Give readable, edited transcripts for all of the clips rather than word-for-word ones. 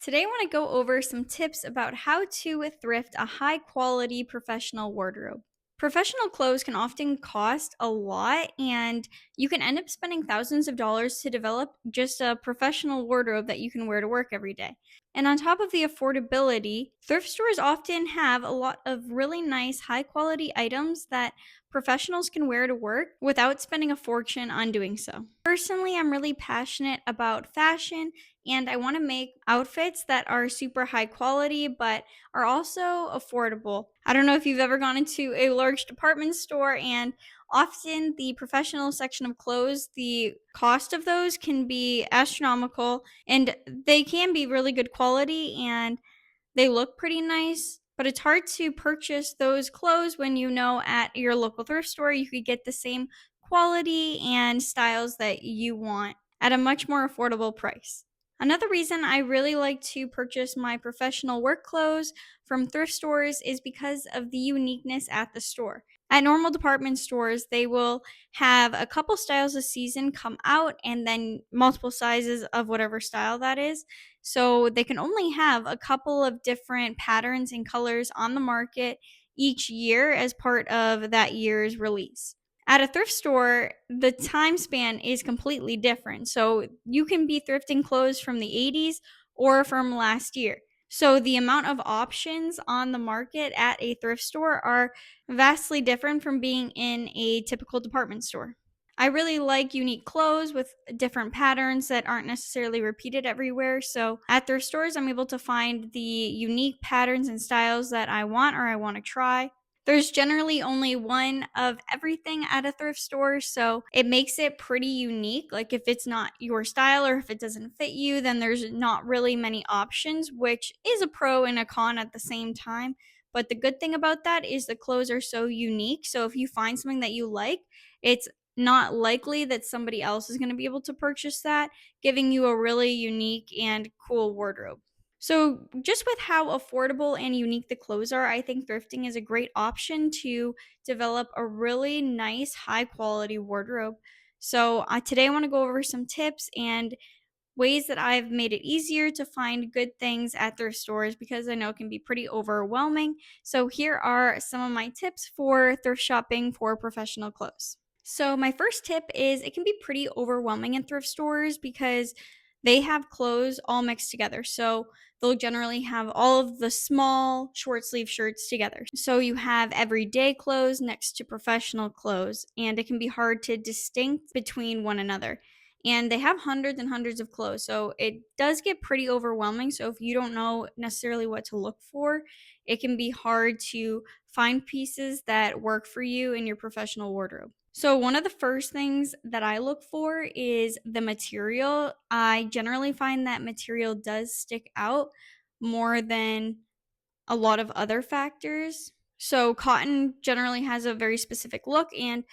Today, I want to go over some tips about how to thrift a high quality professional wardrobe. Professional clothes can often cost a lot, and you can end up spending thousands of dollars to develop just a professional wardrobe that you can wear to work every day. And on top of the affordability, thrift stores often have a lot of really nice, high quality items that professionals can wear to work without spending a fortune on doing so. Personally, I'm really passionate about fashion and I want to make outfits that are super high quality but are also affordable. I don't know if you've ever gone into a large department store, and often the professional section of clothes, the cost of those can be astronomical, and they can be really good quality and they look pretty nice, but it's hard to purchase those clothes when you know at your local thrift store you could get the same quality and styles that you want at a much more affordable price. Another reason I really like to purchase my professional work clothes from thrift stores is because of the uniqueness at the store. At normal department stores, they will have a couple styles a season come out and then multiple sizes of whatever style that is. So they can only have a couple of different patterns and colors on the market each year as part of that year's release. At a thrift store, the time span is completely different. So you can be thrifting clothes from the 80s or from last year. So the amount of options on the market at a thrift store are vastly different from being in a typical department store. I really like unique clothes with different patterns that aren't necessarily repeated everywhere. So at thrift stores, I'm able to find the unique patterns and styles that I want or I want to try. There's generally only one of everything at a thrift store, so it makes it pretty unique. Like if it's not your style or if it doesn't fit you, then there's not really many options, which is a pro and a con at the same time. But the good thing about that is the clothes are so unique. So if you find something that you like, it's not likely that somebody else is going to be able to purchase that, giving you a really unique and cool wardrobe. So, just with how affordable and unique the clothes are, I think thrifting is a great option to develop a really nice, high quality wardrobe. So, today I want to go over some tips and ways that I've made it easier to find good things at thrift stores because I know it can be pretty overwhelming. So, here are some of my tips for thrift shopping for professional clothes. So, my first tip is it can be pretty overwhelming in thrift stores because they have clothes all mixed together. So, they'll generally have all of the small short sleeve shirts together. So, you have everyday clothes next to professional clothes, and it can be hard to distinct between one another. And they have hundreds and hundreds of clothes. So, it does get pretty overwhelming. So, if you don't know necessarily what to look for, it can be hard to find pieces that work for you in your professional wardrobe. So, one of the first things that I look for is the material. I generally find that material does stick out more than a lot of other factors. So, cotton generally has a very specific look, and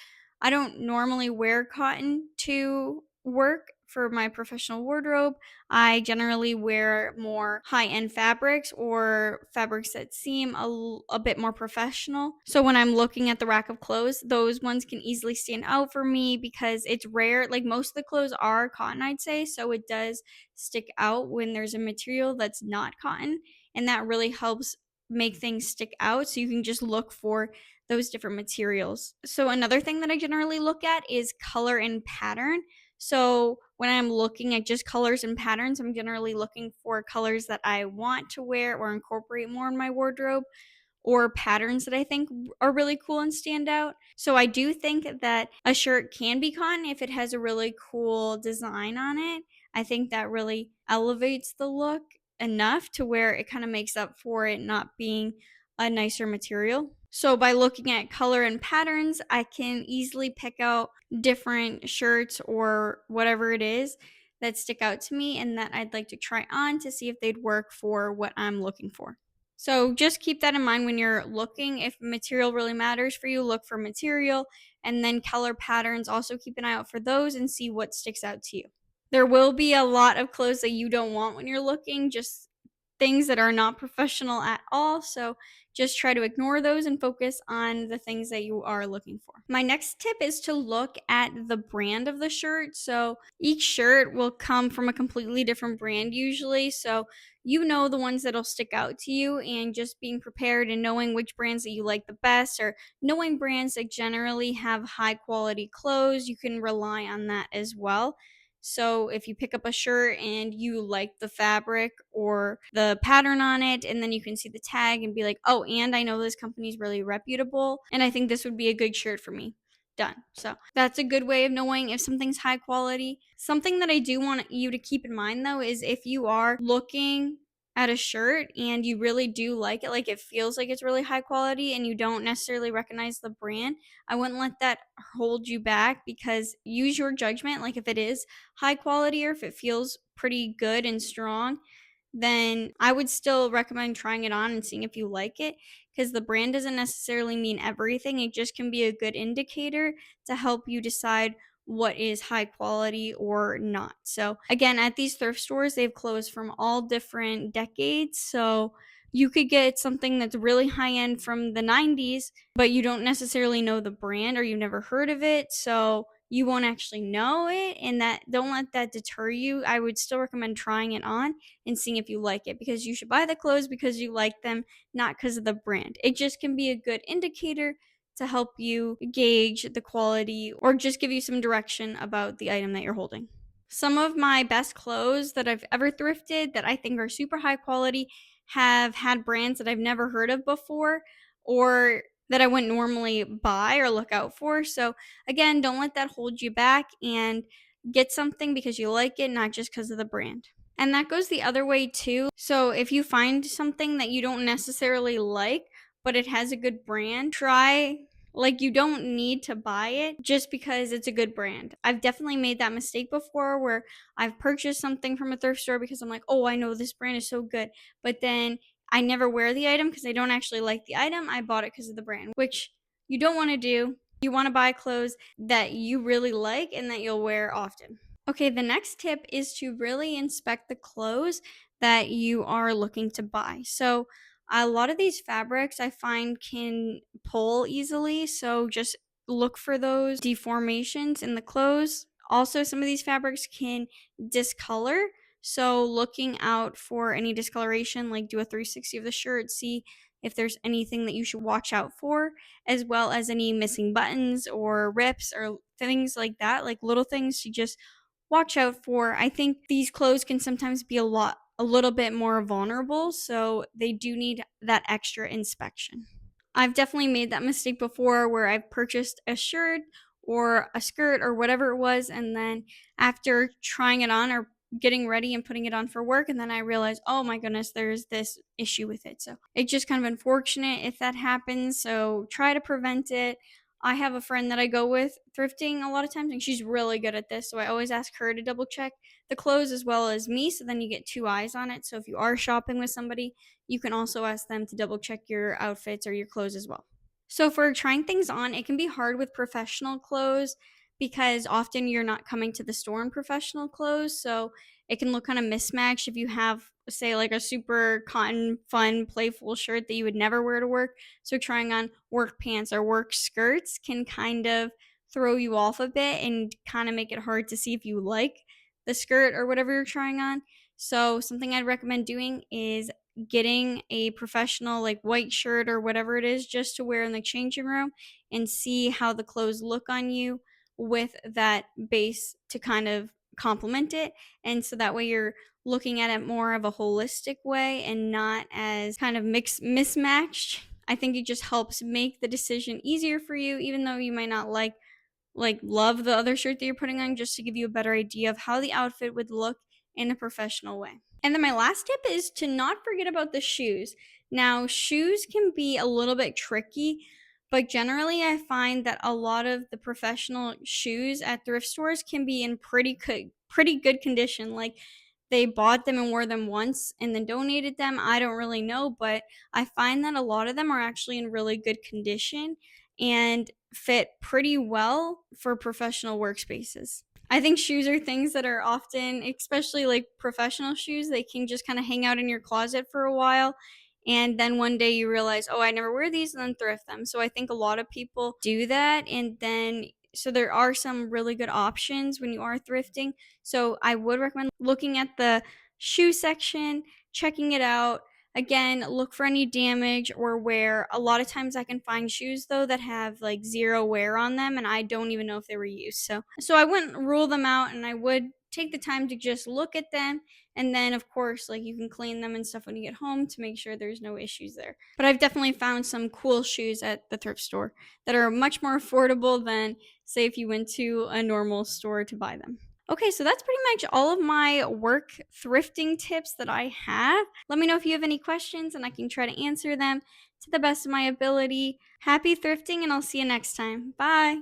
I don't normally wear cotton to work for my professional wardrobe. I generally wear more high end fabrics or fabrics that seem a bit more professional. So, when I'm looking at the rack of clothes, those ones can easily stand out for me because it's rare. Like most of the clothes are cotton, I'd say. So, it does stick out when there's a material that's not cotton. And that really helps make things stick out so you can just look for those different materials. So another thing that I generally look at is color and pattern. So when I'm looking at just colors and patterns, I'm generally looking for colors that I want to wear or incorporate more in my wardrobe, or patterns that I think are really cool and stand out. So I do think that a shirt can be cotton if it has a really cool design on it. I think that really elevates the look enough to where it kind of makes up for it not being a nicer material. So by looking at color and patterns, I can easily pick out different shirts or whatever it is that stick out to me and that I'd like to try on to see if they'd work for what I'm looking for. So just keep that in mind when you're looking. If material really matters for you, look for material, and then color patterns. Also keep an eye out for those and see what sticks out to you. There will be a lot of clothes that you don't want when you're looking, just things that are not professional at all. So just try to ignore those and focus on the things that you are looking for. My next tip is to look at the brand of the shirt. So each shirt will come from a completely different brand usually. So you know the ones that'll stick out to you, and just being prepared and knowing which brands that you like the best, or knowing brands that generally have high quality clothes, you can rely on that as well. So if you pick up a shirt and you like the fabric or the pattern on it, and then you can see the tag and be like, oh, and I know this company's really reputable, and I think this would be a good shirt for me. Done. So that's a good way of knowing if something's high quality. Something that I do want you to keep in mind though is if you are looking at a shirt and you really do like it feels like it's really high quality and you don't necessarily recognize the brand, I wouldn't let that hold you back, because use your judgment. Like if it is high quality or if it feels pretty good and strong, then I would still recommend trying it on and seeing if you like it, because the brand doesn't necessarily mean everything. It just can be a good indicator to help you decide what is high quality or not. So, again, at these thrift stores, they've clothes from all different decades. So, you could get something that's really high end from the 90s, but you don't necessarily know the brand or you've never heard of it. So, you won't actually know it, and that don't let that deter you. I would still recommend trying it on and seeing if you like it, because you should buy the clothes because you like them, not because of the brand. It just can be a good indicator to help you gauge the quality or just give you some direction about the item that you're holding. Some of my best clothes that I've ever thrifted that I think are super high quality have had brands that I've never heard of before, or that I wouldn't normally buy or look out for. So, again, don't let that hold you back, and get something because you like it, not just because of the brand. And that goes the other way too. So if you find something that you don't necessarily like, but it has a good brand, you don't need to buy it just because it's a good brand. I've definitely made that mistake before where I've purchased something from a thrift store because I'm like, oh, I know this brand is so good. But then I never wear the item because I don't actually like the item. I bought it because of the brand, which you don't want to do. You want to buy clothes that you really like and that you'll wear often. Okay, the next tip is to really inspect the clothes that you are looking to buy. So, a lot of these fabrics I find can pull easily, so just look for those deformations in the clothes. Also, some of these fabrics can discolor, so looking out for any discoloration, like do a 360 of the shirt, see if there's anything that you should watch out for, as well as any missing buttons or rips or things like that, like little things to just watch out for. I think these clothes can sometimes be a little bit more vulnerable, so they do need that extra inspection. I've definitely made that mistake before where I've purchased a shirt or a skirt or whatever it was, and then after trying it on or getting ready and putting it on for work, and then I realized, oh my goodness, there's this issue with it. So it's just kind of unfortunate if that happens. So try to prevent it. I have a friend that I go with thrifting a lot of times, and she's really good at this. So I always ask her to double check the clothes as well as me. So then you get two eyes on it. So if you are shopping with somebody, you can also ask them to double check your outfits or your clothes as well. So, for trying things on, it can be hard with professional clothes because often you're not coming to the store in professional clothes. So, it can look kind of mismatched if you have, say, like a super cotton, fun, playful shirt that you would never wear to work. So, trying on work pants or work skirts can kind of throw you off a bit and kind of make it hard to see if you like the skirt or whatever you're trying on. So, something I'd recommend doing is getting a professional like white shirt or whatever it is just to wear in the changing room and see how the clothes look on you with that base to kind of complement it. And so that way you're looking at it more of a holistic way and not as kind of mismatched. I think it just helps make the decision easier for you, even though you might not love the other shirt that you're putting on, just to give you a better idea of how the outfit would look in a professional way. And then my last tip is to not forget about the shoes. Now, shoes can be a little bit tricky, but generally I find that a lot of the professional shoes at thrift stores can be in pretty good condition. Like they bought them and wore them once and then donated them. I don't really know, but I find that a lot of them are actually in really good condition and fit pretty well for professional workspaces. I think shoes are things that are often, especially like professional shoes, they can just kind of hang out in your closet for a while. And then one day you realize, oh, I never wear these, and then thrift them. So I think a lot of people do that. And then, so there are some really good options when you are thrifting. So I would recommend looking at the shoe section, checking it out. Again, look for any damage or wear. A lot of times I can find shoes though that have like zero wear on them and I don't even know if they were used. So I wouldn't rule them out, and I would take the time to just look at them, and then of course like you can clean them and stuff when you get home to make sure there's no issues there. But I've definitely found some cool shoes at the thrift store that are much more affordable than say if you went to a normal store to buy them. Okay, so that's pretty much all of my work thrifting tips that I have. Let me know if you have any questions and I can try to answer them to the best of my ability. Happy thrifting, and I'll see you next time. Bye.